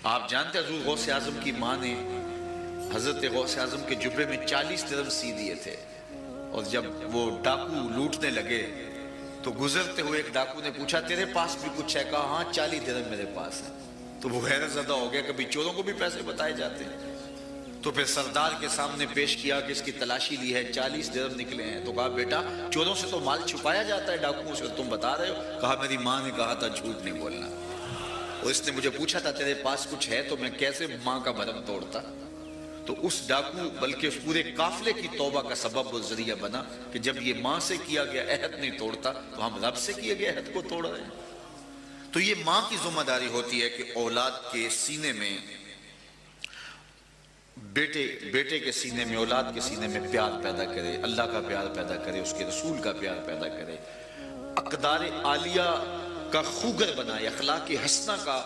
آپ جانتے حضور غوث اعظم کی ماں نے حضرت غوث اعظم کے جبے میں 40 درہم سی دیے تھے، اور جب وہ ڈاکو لوٹنے لگے تو گزرتے ہوئے ایک ڈاکو نے پوچھا تیرے پاس بھی کچھ ہے؟ کہا ہاں 40 درہم میرے پاس ہے۔ تو وہ حیرت زدہ ہو گیا، کبھی چوروں کو بھی پیسے بتائے جاتے ہیں؟ تو پھر سردار کے سامنے پیش کیا کہ اس کی تلاشی لی ہے، 40 درہم نکلے ہیں۔ تو کہا بیٹا چوروں سے تو مال چھپایا جاتا ہے، ڈاکوؤں سے تم بتا رہے ہو؟ کہا میری ماں نے کہا تھا جھوٹ نہیں بولنا، اور اس نے مجھے پوچھا تھا تیرے پاس کچھ ہے، تو میں کیسے ماں کا بھرم توڑتا؟ تو اس ڈاکو بلکہ اس پورے قافلے کی توبہ کا سبب و ذریعہ بنا کہ جب یہ ماں سے کیا گیا عہد نہیں توڑتا تو ہم رب سے کیے گئے عہد کو توڑ رہے ہیں۔ تو یہ ماں کی ذمہ داری ہوتی ہے کہ اولاد کے سینے میں، بیٹے کے سینے میں، اولاد کے سینے میں پیار پیدا کرے، اللہ کا پیار پیدا کرے، اس کے رسول کا پیار پیدا کرے، اقدار عالیہ کا خوگر بنائے، اخلاق حسنہ کا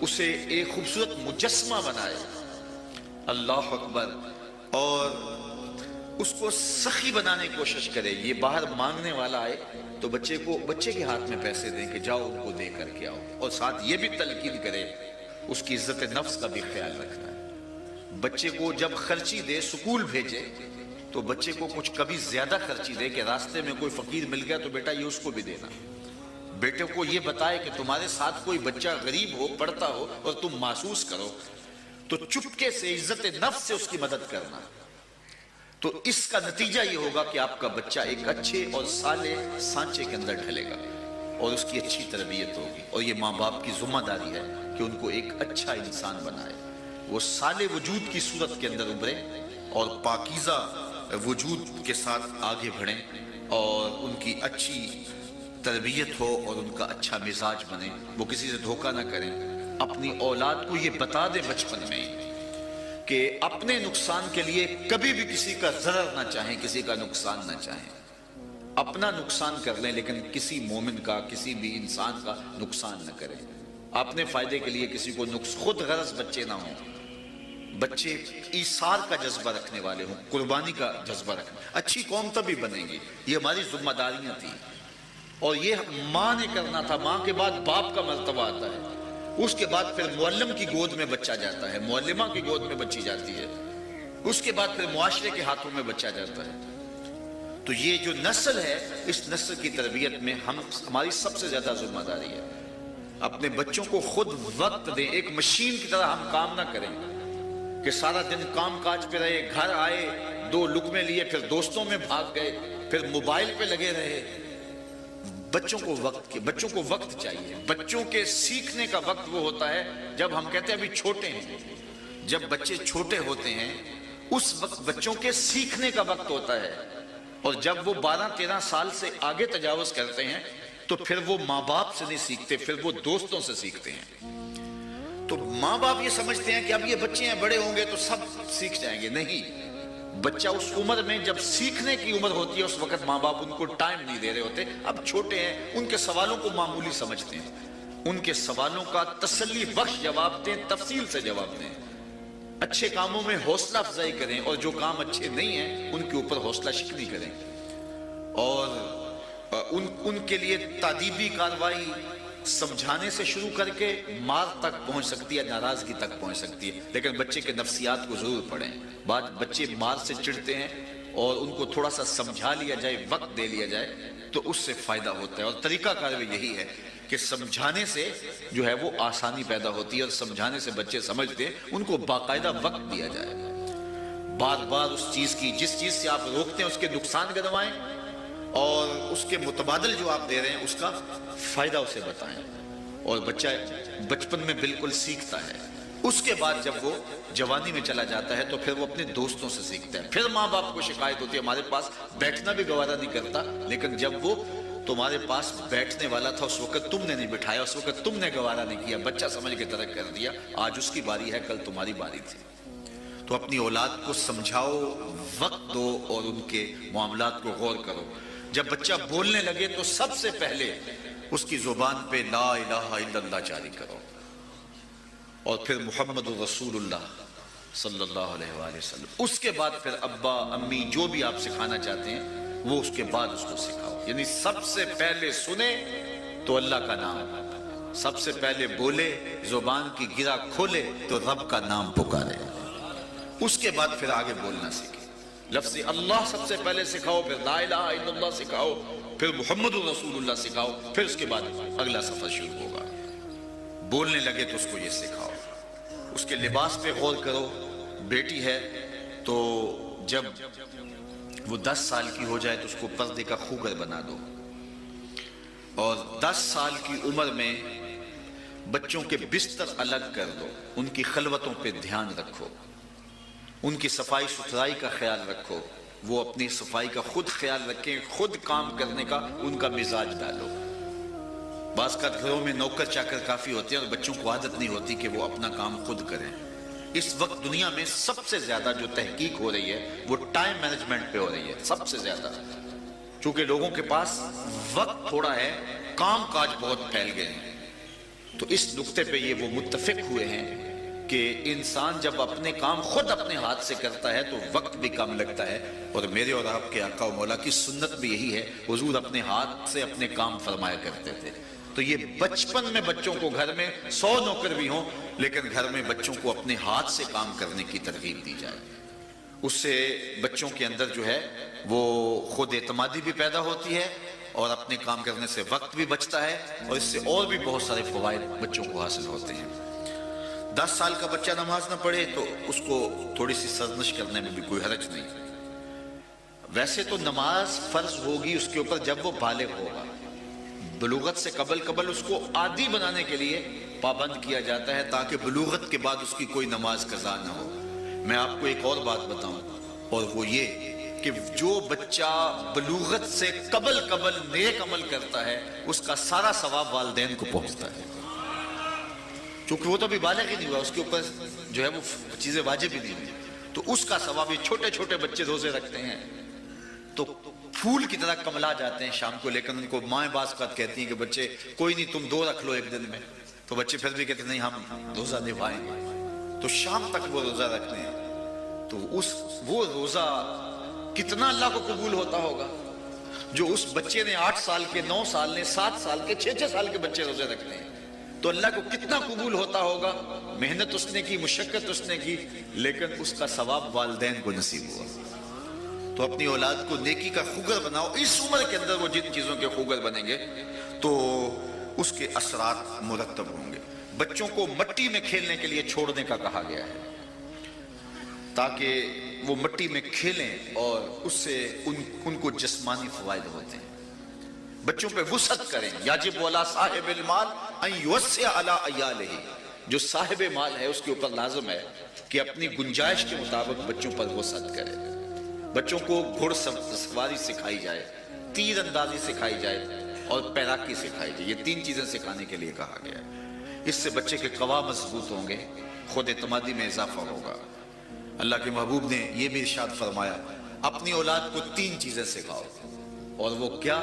اسے ایک خوبصورت مجسمہ بنائے، اللہ اکبر، اور اس کو سخی بنانے کی کوشش کرے۔ یہ باہر مانگنے والا آئے تو بچے کے ہاتھ میں پیسے دیں کہ جاؤ ان کو دے کر کے آؤ، اور ساتھ یہ بھی تلقین کرے اس کی عزت نفس کا بھی خیال رکھنا ہے۔ بچے کو جب خرچی دے، سکول بھیجے تو بچے کو کچھ کبھی زیادہ خرچی دے کہ راستے میں کوئی فقیر مل گیا تو بیٹا یہ اس کو بھی دینا۔ بیٹے کو یہ بتائے کہ تمہارے ساتھ کوئی بچہ غریب ہو، پڑھتا ہو اور تم محسوس کرو تو چپکے سے عزت نفس سے اس کی مدد کرنا۔ تو اس کا نتیجہ یہ ہوگا کہ آپ کا بچہ ایک اچھے اور صالح سانچے کے اندر ڈھلے گا اور اس کی اچھی تربیت ہوگی، اور یہ ماں باپ کی ذمہ داری ہے کہ ان کو ایک اچھا انسان بنائے، وہ صالح وجود کی صورت کے اندر ابھرے اور پاکیزہ وجود کے ساتھ آگے بڑھیں، اور ان کی اچھی تربیت ہو اور ان کا اچھا مزاج بنے، وہ کسی سے دھوکہ نہ کریں۔ اپنی اولاد کو یہ بتا دے بچپن میں کہ اپنے نقصان کے لیے کبھی بھی کسی کا ضرر نہ چاہیں، کسی کا نقصان نہ چاہیں۔ اپنا نقصان کر لیں لیکن کسی مومن کا، کسی بھی انسان کا نقصان نہ کریں۔ اپنے فائدے کے لیے کسی کو خود غرض بچے نہ ہوں، بچے ایثار کا جذبہ رکھنے والے ہوں، قربانی کا جذبہ رکھنے، اچھی قوم تبھی بنے گی۔ یہ ہماری ذمہ داریاں تھیں، اور یہ ماں نے کرنا تھا۔ ماں کے بعد باپ کا مرتبہ آتا ہے، اس کے بعد پھر معلم کی گود میں بچہ جاتا ہے، معلمہ کی گود میں بچی جاتی ہے، اس کے بعد پھر معاشرے کے ہاتھوں میں بچہ جاتا ہے۔ تو یہ جو نسل ہے، اس نسل کی تربیت میں ہماری سب سے زیادہ ذمہ داری ہے۔ اپنے بچوں کو خود وقت دیں، ایک مشین کی طرح ہم کام نہ کریں کہ سارا دن کام کاج پہ رہے، گھر آئے 2 لقمے لیے پھر دوستوں میں بھاگ گئے، پھر موبائل پہ لگے رہے۔ بچوں کو وقت چاہیے۔ بچوں کے سیکھنے کا وقت وہ ہوتا ہے جب ہم کہتے ہیں ابھی چھوٹے ہیں، جب بچے چھوٹے ہوتے ہیں اس وقت بچوں کے سیکھنے کا وقت ہوتا ہے، اور جب وہ 12-13 سال سے آگے تجاوز کرتے ہیں تو پھر وہ ماں باپ سے نہیں سیکھتے، پھر وہ دوستوں سے سیکھتے ہیں۔ تو ماں باپ یہ سمجھتے ہیں کہ اب یہ بچے ہیں، بڑے ہوں گے تو سب سیکھ جائیں گے۔ نہیں، بچہ اس عمر میں جب سیکھنے کی عمر ہوتی ہے اس وقت ماں باپ ان کو ٹائم نہیں دے رہے ہوتے۔ اب چھوٹے ہیں، ان کے سوالوں کو معمولی سمجھتے ہیں، ان کے سوالوں کا تسلی بخش جواب دیں، تفصیل سے جواب دیں، اچھے کاموں میں حوصلہ افزائی کریں، اور جو کام اچھے نہیں ہیں ان کے اوپر حوصلہ شکنی کریں، اور ان کے لیے تادیبی کاروائی سمجھانے سے شروع کر کے مار تک پہنچ سکتی ہے، ناراضگی تک پہنچ سکتی ہے، لیکن بچے کے نفسیات کو ضرور پڑھیں۔ بعض بچے مار سے چڑھتے ہیں، اور ان کو تھوڑا سا سمجھا لیا جائے، وقت دے لیا جائے تو اس سے فائدہ ہوتا ہے، اور طریقہ کار بھی یہی ہے کہ سمجھانے سے جو ہے وہ آسانی پیدا ہوتی ہے، اور سمجھانے سے بچے سمجھتے ہیں، ان کو باقاعدہ وقت دیا جائے، بار بار اس چیز کی، جس چیز سے آپ روکتے ہیں اس کے نقصان گنوائیں، اور اس کے متبادل جو آپ دے رہے ہیں اس کا فائدہ اسے بتائیں، اور بچہ بچپن میں بالکل سیکھتا ہے۔ اس کے بعد جب وہ جوانی میں چلا جاتا ہے تو پھر وہ اپنے دوستوں سے سیکھتا ہے۔ پھر ماں باپ کو شکایت ہوتی ہے ہمارے پاس بیٹھنا بھی گوارا نہیں کرتا، لیکن جب وہ تمہارے پاس بیٹھنے والا تھا اس وقت تم نے نہیں بٹھایا، اس وقت تم نے گوارا نہیں کیا، بچہ سمجھ کے ترک کر دیا، آج اس کی باری ہے، کل تمہاری باری تھی۔ تو اپنی اولاد کو سمجھاؤ، وقت دو، اور ان کے معاملات کو غور کرو۔ جب بچہ بولنے لگے تو سب سے پہلے اس کی زبان پہ لا الہ الا اللہ جاری کرو، اور پھر محمد رسول اللہ صلی اللہ علیہ وآلہ وسلم۔ اس کے بعد پھر ابا امی جو بھی آپ سکھانا چاہتے ہیں وہ اس کے بعد اس کو سکھاؤ، یعنی سب سے پہلے سنے تو اللہ کا نام، سب سے پہلے بولے، زبان کی گرہ کھولے تو رب کا نام پکارے، اس کے بعد پھر آگے بولنا سیکھے۔ لفظ اللہ سب سے پہلے سکھاؤ، پھر لا الہ الا اللہ سکھاؤ، پھر محمد رسول اللہ سکھاؤ، پھر اس کے بعد اگلا سفر شروع ہوگا۔ بولنے لگے تو اس کو یہ سکھاؤ۔ اس کے لباس پہ غور کرو۔ بیٹی ہے تو جب وہ 10 سال کی ہو جائے تو اس کو پردے کا خوگر بنا دو، اور 10 سال کی عمر میں بچوں کے بستر الگ کر دو، ان کی خلوتوں پہ دھیان رکھو، ان کی صفائی ستھرائی کا خیال رکھو، وہ اپنی صفائی کا خود خیال رکھیں، خود کام کرنے کا ان کا مزاج ڈالو۔ بعض کا گھروں میں نوکر چاکر کافی ہوتے ہیں اور بچوں کو عادت نہیں ہوتی کہ وہ اپنا کام خود کریں۔ اس وقت دنیا میں سب سے زیادہ جو تحقیق ہو رہی ہے وہ ٹائم مینجمنٹ پہ ہو رہی ہے، سب سے زیادہ، چونکہ لوگوں کے پاس وقت تھوڑا ہے، کام کاج بہت پھیل گئے ہیں۔ تو اس نقطے پہ یہ وہ متفق ہوئے ہیں کہ انسان جب اپنے کام خود اپنے ہاتھ سے کرتا ہے تو وقت بھی کم لگتا ہے، اور میرے اور آپ کے آقا و مولا کی سنت بھی یہی ہے، حضور اپنے ہاتھ سے اپنے کام فرمایا کرتے تھے۔ تو یہ بچپن میں بچوں کو، گھر میں 100 نوکر بھی ہوں لیکن گھر میں بچوں کو اپنے ہاتھ سے کام کرنے کی ترغیب دی جائے، اس سے بچوں کے اندر جو ہے وہ خود اعتمادی بھی پیدا ہوتی ہے اور اپنے کام کرنے سے وقت بھی بچتا ہے، اور اس سے اور بھی بہت سارے فوائد بچوں کو حاصل ہوتے ہیں۔ 10 سال کا بچہ نماز نہ پڑھے تو اس کو تھوڑی سی سرزنش کرنے میں بھی کوئی حرج نہیں۔ ویسے تو نماز فرض ہوگی اس کے اوپر جب وہ بالغ ہوگا، بلوغت سے قبل اس کو عادی بنانے کے لیے پابند کیا جاتا ہے تاکہ بلوغت کے بعد اس کی کوئی نماز قضا نہ ہو۔ میں آپ کو ایک اور بات بتاؤں، اور وہ یہ کہ جو بچہ بلوغت سے قبل نیک عمل کرتا ہے اس کا سارا ثواب والدین کو پہنچتا ہے، چونکہ وہ تو ابھی بالغ ہی نہیں ہوا، اس کے اوپر جو ہے وہ چیزیں واجب ہی نہیں ہوئی، تو اس کا ثواب۔ یہ چھوٹے چھوٹے بچے روزے رکھتے ہیں تو پھول کی طرح کملا جاتے ہیں شام کو، لیکن ان کو مائیں بعض اوقات کہتی ہیں کہ بچے کوئی نہیں تم 2 رکھ لو ایک دن میں، تو بچے پھر بھی کہتے ہیں نہیں ہم روزہ نبھائیں گے، تو شام تک وہ روزہ رکھتے ہیں۔ تو وہ روزہ کتنا اللہ کو قبول ہوتا ہوگا جو اس بچے نے 8 سال کے، 9 سال نے، 7 سال کے، 6 سال کے بچے روزے رکھتے ہیں، تو اللہ کو کتنا قبول ہوتا ہوگا۔ محنت اس نے کی، مشقت اس نے کی، لیکن اس کا ثواب والدین کو نصیب ہوا۔ تو اپنی اولاد کو نیکی کا خوگر بناؤ، اس عمر کے اندر وہ جن چیزوں کے خوگر بنیں گے تو اس کے اثرات مرتب ہوں گے۔ بچوں کو مٹی میں کھیلنے کے لیے چھوڑنے کا کہا گیا ہے تاکہ وہ مٹی میں کھیلیں اور اس سے ان کو جسمانی فوائد ہوتے ہیں۔ بچوں پہ وسعت کریں، یاجب علی صاحب المال ان یوسع علی عیالہ، جو صاحب مال ہے اس کے اوپر لازم ہے کہ اپنی گنجائش کے مطابق بچوں پر وسعت کرے۔ بچوں کو گھڑ سواری سکھائی جائے، تیر اندازی سکھائی جائے اور پیراکی سکھائی جائے، یہ 3 چیزیں سکھانے کے لیے کہا گیا ہے۔ اس سے بچے کے قوا مضبوط ہوں گے، خود اعتمادی میں اضافہ ہوگا۔ اللہ کے محبوب نے یہ بھی ارشاد فرمایا اپنی اولاد کو 3 چیزیں سکھاؤ، اور وہ کیا؟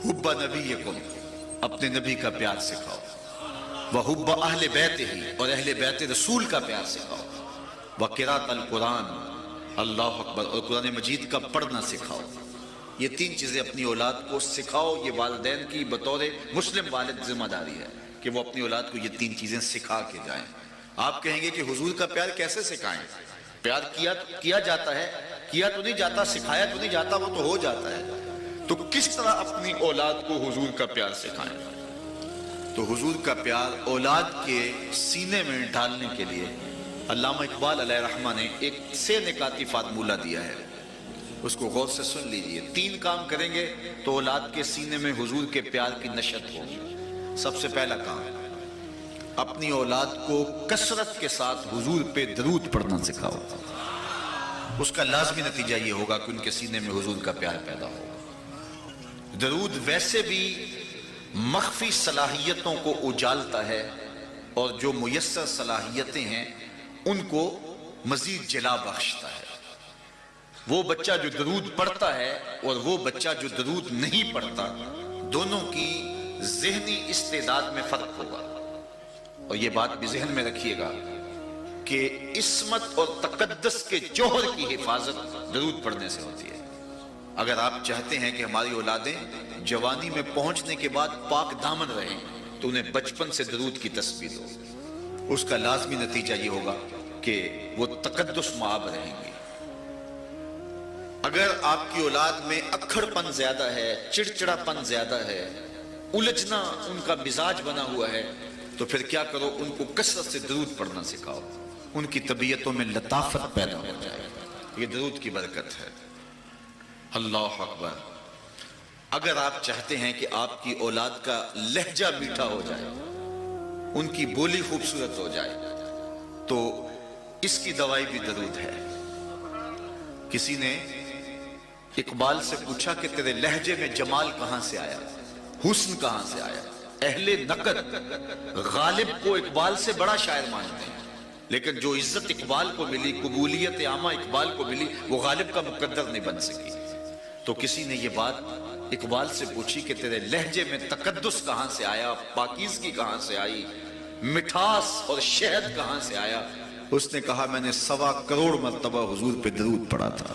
حب نبیکم، اپنے نبی کا پیار سکھاؤ، وحب اہل بیتہ، اور اہل بیت رسول کا پیار سکھاؤ، وقراءۃ القرآن، اللہ اکبر، اور قرآن مجید کا پڑھنا سکھاؤ۔ یہ 3 چیزیں اپنی اولاد کو سکھاؤ۔ یہ والدین کی بطور مسلم والد ذمہ داری ہے کہ وہ اپنی اولاد کو یہ 3 چیزیں سکھا کے جائیں۔ آپ کہیں گے کہ حضور کا پیار کیسے سکھائیں؟ پیار کیا جاتا ہے، کیا تو نہیں جاتا، سکھایا تو نہیں جاتا، وہ تو ہو جاتا ہے۔ تو کس طرح اپنی اولاد کو حضور کا پیار سکھائیں؟ تو حضور کا پیار اولاد کے سینے میں ڈالنے کے لیے علامہ اقبال علیہ رحمہ نے ایک 6 نکاتی فارمولہ دیا ہے، اس کو غور سے سن لیجئے۔ 3 کام کریں گے تو اولاد کے سینے میں حضور کے پیار کی نشت ہوگی۔ سب سے پہلا کام، اپنی اولاد کو کثرت کے ساتھ حضور پہ درود پڑھنا سکھاؤ۔ اس کا لازمی نتیجہ یہ ہوگا کہ ان کے سینے میں حضور کا پیار پیدا ہوگا۔ درود ویسے بھی مخفی صلاحیتوں کو اجالتا ہے، اور جو میسر صلاحیتیں ہیں ان کو مزید جلا بخشتا ہے۔ وہ بچہ جو درود پڑھتا ہے اور وہ بچہ جو درود نہیں پڑھتا، دونوں کی ذہنی استعداد میں فرق ہوگا۔ اور یہ بات بھی ذہن میں رکھیے گا کہ عصمت اور تقدس کے جوہر کی حفاظت درود پڑھنے سے ہوتی ہے۔ اگر آپ چاہتے ہیں کہ ہماری اولادیں جوانی میں پہنچنے کے بعد پاک دامن رہیں، تو انہیں بچپن سے درود کی تسبیح دو. اس کا لازمی نتیجہ یہ ہوگا کہ وہ تقدس مآب رہیں گے. اگر آپ کی اولاد میں اکھڑ پن زیادہ ہے، چڑچڑا پن زیادہ ہے، الجھنا ان کا مزاج بنا ہوا ہے، تو پھر کیا کرو، ان کو کثرت سے درود پڑھنا سکھاؤ. ان کی طبیعتوں میں لطافت پیدا ہو جائے. یہ درود کی برکت ہے. اللہ اکبر. اگر آپ چاہتے ہیں کہ آپ کی اولاد کا لہجہ میٹھا ہو جائے، ان کی بولی خوبصورت ہو جائے، تو اس کی دوائی بھی درود ہے. کسی نے اقبال سے پوچھا کہ تیرے لہجے میں جمال کہاں سے آیا، حسن کہاں سے آیا؟ اہل نقد غالب کو اقبال سے بڑا شاعر مانتے ہیں، لیکن جو عزت اقبال کو ملی، قبولیت عامہ اقبال کو ملی، وہ غالب کا مقدر نہیں بن سکی. تو کسی نے یہ بات اقبال سے پوچھی کہ تیرے لہجے میں تقدس کہاں سے آیا، پاکیزگی کہاں سے آئی، مٹھاس اور شہد کہاں سے آیا؟ اس نے کہا میں نے 1.25 کروڑ مرتبہ حضور پہ درود پڑھا تھا.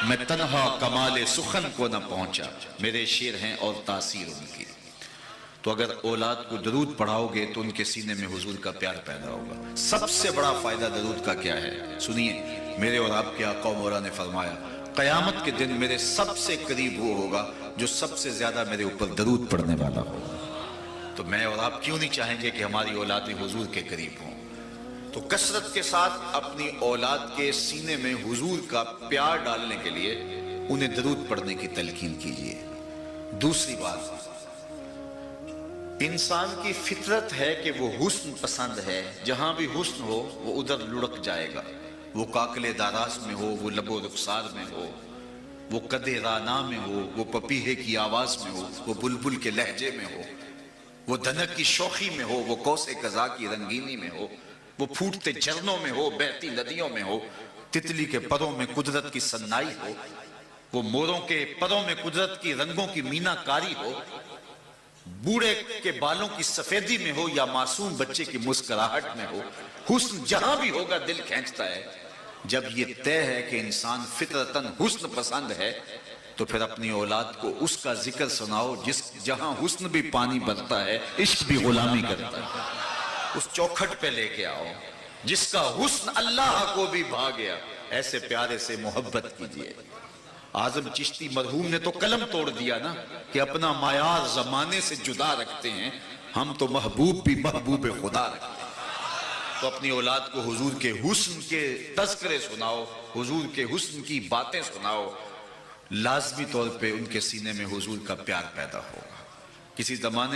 میں تنہا کمال سخن کو نہ پہنچا، میرے شعر ہیں اور تاثیر ان کی. تو اگر اولاد کو درود پڑھاؤ گے تو ان کے سینے میں حضور کا پیار پیدا ہوگا. سب سے بڑا فائدہ درود کا کیا ہے؟ سنیے، میرے اور آپ کے آقا و مولا نے فرمایا قیامت کے دن میرے سب سے قریب وہ ہوگا جو سب سے زیادہ میرے اوپر درود پڑھنے والا ہوگا. تو میں اور آپ کیوں نہیں چاہیں گے کہ ہماری اولادیں حضور کے قریب ہوں؟ تو کثرت کے ساتھ اپنی اولاد کے سینے میں حضور کا پیار ڈالنے کے لیے انہیں درود پڑھنے کی تلقین کیجیے. دوسری بات، انسان کی فطرت ہے کہ وہ حسن پسند ہے. جہاں بھی حسن ہو وہ ادھر لڑک جائے گا. وہ کاکلے داراز میں ہو، وہ لب و رخسار میں ہو، وہ قدِ رانا میں ہو، وہ پپیہے کی آواز میں ہو، وہ بلبل کے لہجے میں ہو، وہ دھنک کی شوخی میں ہو، وہ کوس قضا کی رنگینی میں ہو، وہ پھوٹتے جھرنوں میں ہو، بہتی ندیوں میں ہو، تتلی کے پروں میں قدرت کی سنائی ہو، وہ موروں کے پروں میں قدرت کی رنگوں کی مینا کاری ہو، بوڑھے کے بالوں کی سفیدی میں ہو یا معصوم بچے کی مسکراہٹ میں ہو. حسن جہاں بھی ہوگا دل کھینچتا ہے. جب یہ طے ہے کہ انسان فطرتاً حسن پسند ہے تو پھر اپنی اولاد کو اس کا ذکر سناؤ جہاں حسن بھی پانی بھرتا ہے، عشق بھی غلامی کرتا ہے. اس چوکھٹ پہ لے کے آؤ جس کا حسن اللہ کو بھی بھا گیا. ایسے پیارے سے محبت کیجیے. اعظم چشتی مرحوم نے تو قلم توڑ دیا نا کہ اپنا معیار زمانے سے جدا رکھتے ہیں، ہم تو محبوب بھی محبوب خدا رکھتے ہیں. تو اپنی اولاد کو حضور کے حسن کے تذکرے سناؤ، حضور کے حسن کی باتیں سناؤ. لازمی طور پہ ان کے سینے میں حضور کا پیار پیدا ہوگا. کسی زمانے